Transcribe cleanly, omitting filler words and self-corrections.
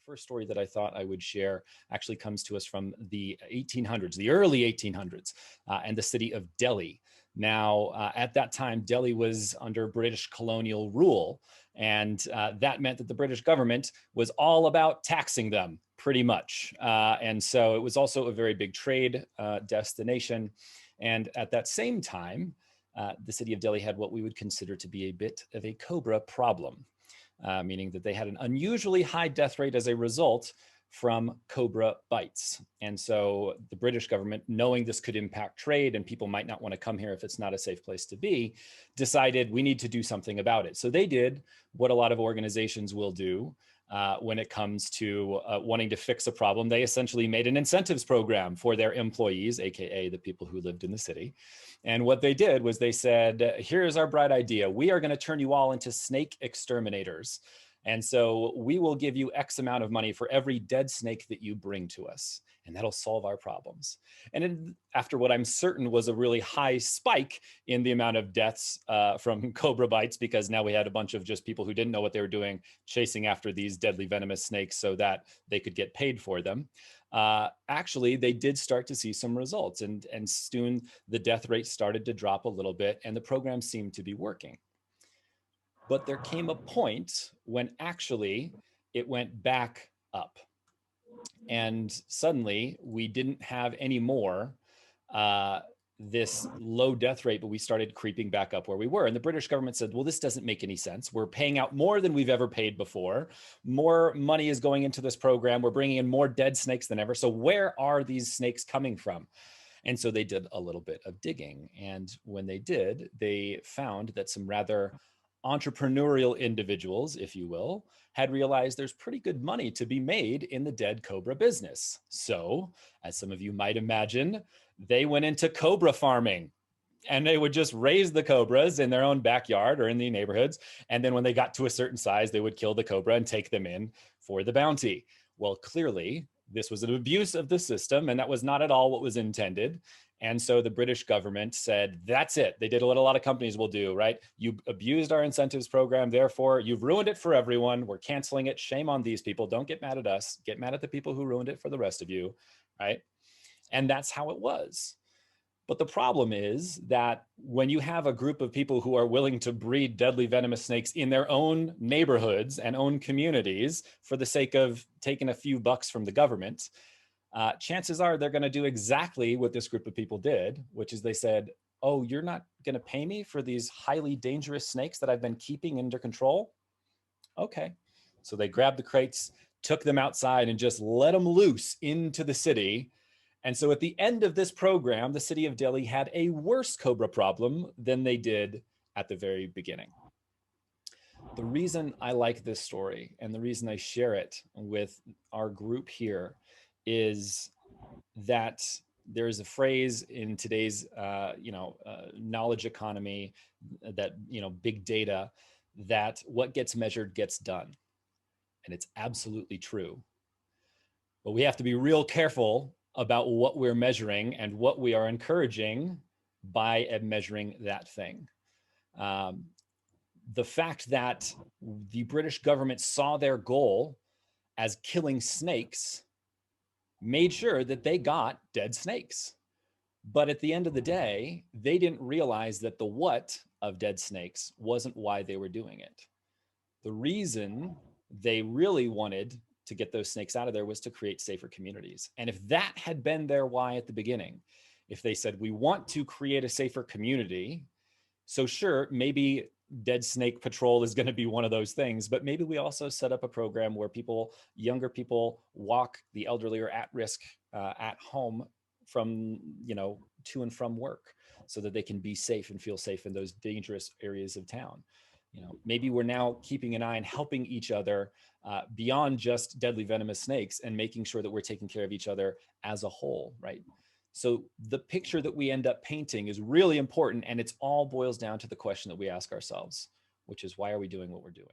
first story that I thought I would share actually comes to us from the 1800s, the early 1800s, and the city of Delhi. Now, at that time, Delhi was under British colonial rule, and that meant that the British government was all about taxing them, pretty much. And so it was also a very big trade destination. And at that same time, the city of Delhi had what we would consider to be a bit of a Cobra problem, meaning that they had an unusually high death rate as a result from Cobra bites. And so the British government, knowing this could impact trade and people might not want to come here if it's not a safe place to be, decided we need to do something about it. So they did what a lot of organizations will do when it comes to wanting to fix a problem. They essentially made an incentives program for their employees, AKA the people who lived in the city. And what they did was they said, here's our bright idea. We are going to turn you all into snake exterminators. And so we will give you X amount of money for every dead snake that you bring to us, and that'll solve our problems. And after what I'm certain was a really high spike in the amount of deaths from Cobra bites, because now we had a bunch of just people who didn't know what they were doing, chasing after these deadly venomous snakes so that they could get paid for them. Actually, they did start to see some results, and soon the death rate started to drop a little bit, and the program seemed to be working. But there came a point when actually it went back up. And suddenly we didn't have any more this low death rate, but we started creeping back up where we were. And the British government said, well, this doesn't make any sense. We're paying out more than we've ever paid before. More money is going into this program. We're bringing in more dead snakes than ever. So where are these snakes coming from? And so they did a little bit of digging. And when they did, they found that some rather entrepreneurial individuals, if you will, had realized there's pretty good money to be made in the dead Cobra business. So, as some of you might imagine, they went into Cobra farming, and they would just raise the Cobras in their own backyard or in the neighborhoods. And then when they got to a certain size, they would kill the Cobra and take them in for the bounty. Well, clearly, this was an abuse of the system, and that was not at all what was intended. And so the British government said, that's it. They did what a lot of companies will do, right? You abused our incentives program. Therefore, you've ruined it for everyone. We're canceling it. Shame on these people. Don't get mad at us. Get mad at the people who ruined it for the rest of you, right? And that's how it was. But the problem is that when you have a group of people who are willing to breed deadly venomous snakes in their own neighborhoods and own communities for the sake of taking a few bucks from the government, chances are they're going to do exactly what this group of people did, which is they said, oh, you're not going to pay me for these highly dangerous snakes that I've been keeping under control? Okay. So they grabbed the crates, took them outside, and just let them loose into the city. And so at the end of this program, the city of Delhi had a worse Cobra problem than they did at the very beginning. The reason I like this story and the reason I share it with our group here is that there is a phrase in today's knowledge economy, that big data, that what gets measured gets done. And it's absolutely true. But we have to be real careful about what we're measuring and what we are encouraging by measuring that thing. The fact that the British government saw their goal as killing snakes made sure that they got dead snakes. But at the end of the day, they didn't realize that the what of dead snakes wasn't why they were doing it. The reason they really wanted to get those snakes out of there was to create safer communities. And if that had been their why at the beginning, if they said, we want to create a safer community, so sure, maybe dead snake patrol is going to be one of those things, but maybe we also set up a program where younger people walk the elderly or at risk at home from, to and from work, so that they can be safe and feel safe in those dangerous areas of town. Maybe we're now keeping an eye on helping each other beyond just deadly venomous snakes, and making sure that we're taking care of each other as a whole, right? So the picture that we end up painting is really important, and it's all boils down to the question that we ask ourselves, which is, why are we doing what we're doing?